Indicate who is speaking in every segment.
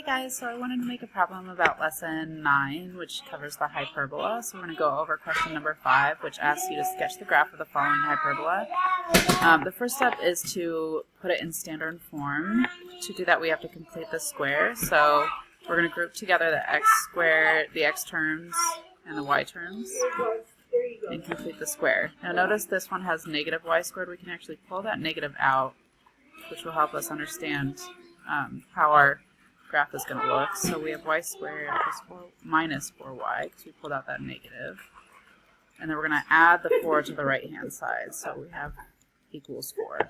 Speaker 1: guys, so I wanted to make a problem about lesson 9, which covers the hyperbola. So we're going to go over question number 5, which asks you to sketch the graph of the following hyperbola. The first step is to put it in standard form. To do that, we have to complete the square. So we're going to group together the x squared, the x terms, and the y terms, and complete the square. Now notice this one has negative y squared. We can actually pull that negative out, which will help us understand how our graph is going to look. So we have y squared minus 4y, because we pulled out that negative. And then we're going to add the 4 to the right-hand side. So we have equals 4.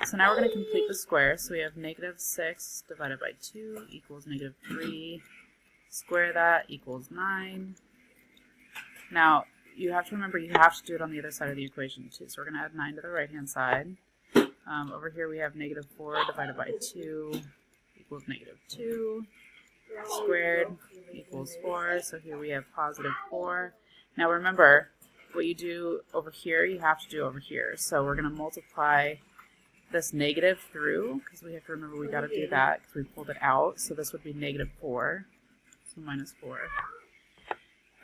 Speaker 1: So now we're going to complete the square. So we have negative 6 divided by 2 equals negative 3. Square that equals 9. Now, you have to remember you have to do it on the other side of the equation too. So we're going to add 9 to the right-hand side. Over here we have negative 4 divided by 2 equals negative 2. Squared equals 4. So here we have positive 4. Now remember, what you do over here, you have to do over here. So we're going to multiply this negative through, because we have to remember we got to do that because we pulled it out. So this would be negative 4. So minus 4.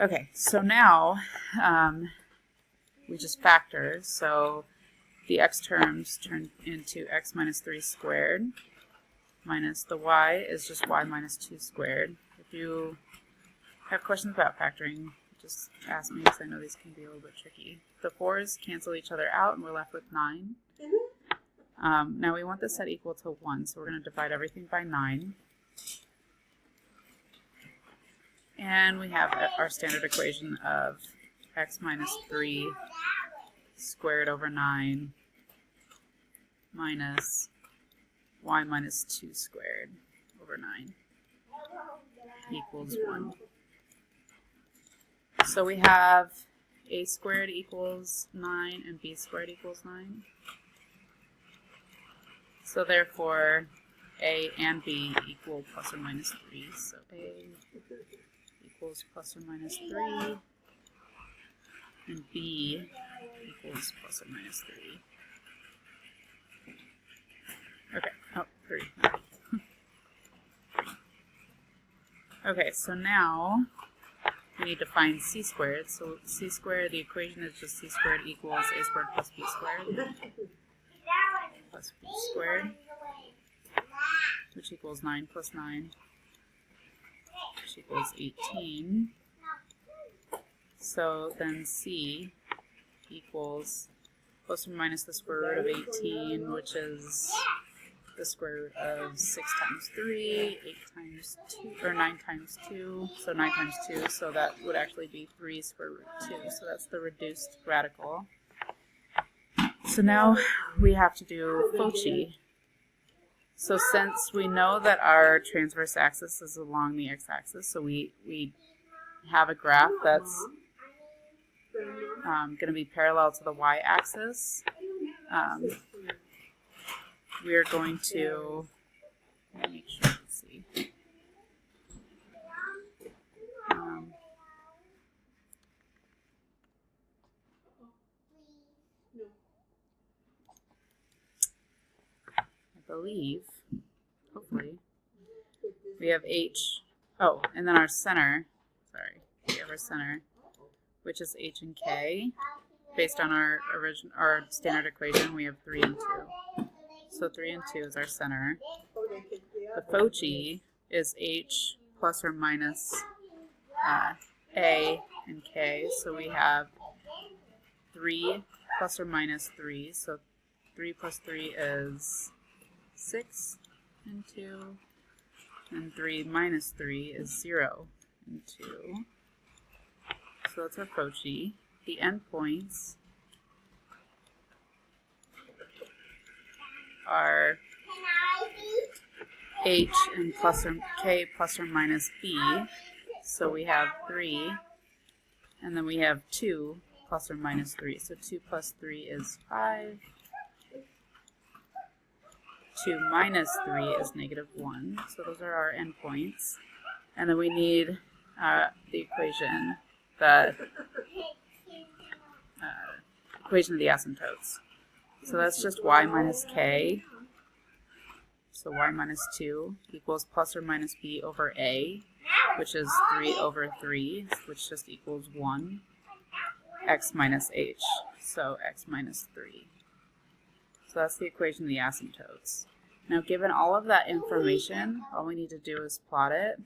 Speaker 1: Okay, so now we just factor. So the x terms turn into x minus 3 squared minus the y is just y minus 2 squared. If you have questions about factoring, just ask me, because I know these can be a little bit tricky. The 4's cancel each other out and we're left with 9. Now we want this set equal to 1, so we're going to divide everything by 9. And we have our standard equation of x minus 3 squared over 9 minus y minus 2 squared over 9 equals 1. So we have a squared equals 9 and b squared equals 9. So therefore, a and b equal plus or minus 3. So a equals plus or minus 3, and b equals plus or minus 3. Okay, oh, 3. Okay, so now we need to find c squared. So c squared, the equation is just c squared equals a squared plus b squared plus b squared, which equals 9 plus 9, which equals 18. So then c equals plus or minus the square root of 18, which is the square root of 6 times 3, 8 times 2, or 9 times 2, so 9 times 2, so that would actually be 3 square root 2, so that's the reduced radical. So now we have to do Fauci. So since we know that our transverse axis is along the x-axis, so we have a graph that's going to be parallel to the y-axis, we are going to, let me make sure, let's see. I believe, hopefully, we have h, oh, and then our center, sorry, we have our center, which is h and k. Based on our standard equation, we have 3 and 2. So 3 and 2 is our center. The Fauci is h plus or minus a and k. So we have 3 plus or minus 3. So 3 plus 3 is 6 and 2. And 3 minus 3 is 0 and 2. So that's our Fauci. The endpoints are h and plus or k plus or minus b. So we have 3, and then we have 2 plus or minus 3. So 2 plus 3 is 5. 2 minus 3 is negative 1. So those are our endpoints. And then we need the equation, equation of the asymptotes. So that's just y minus k So y minus 2 equals plus or minus b over a, which is 3 over 3, which just equals 1, x minus h, so x minus 3. So that's the equation of the asymptotes. Now, given all of that information, all we need to do is plot it,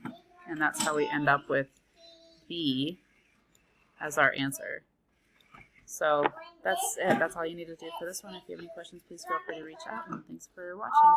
Speaker 1: and that's how we end up with b as our answer. So that's it. That's all you need to do for this one. If you have any questions, please feel free to reach out, and thanks for watching.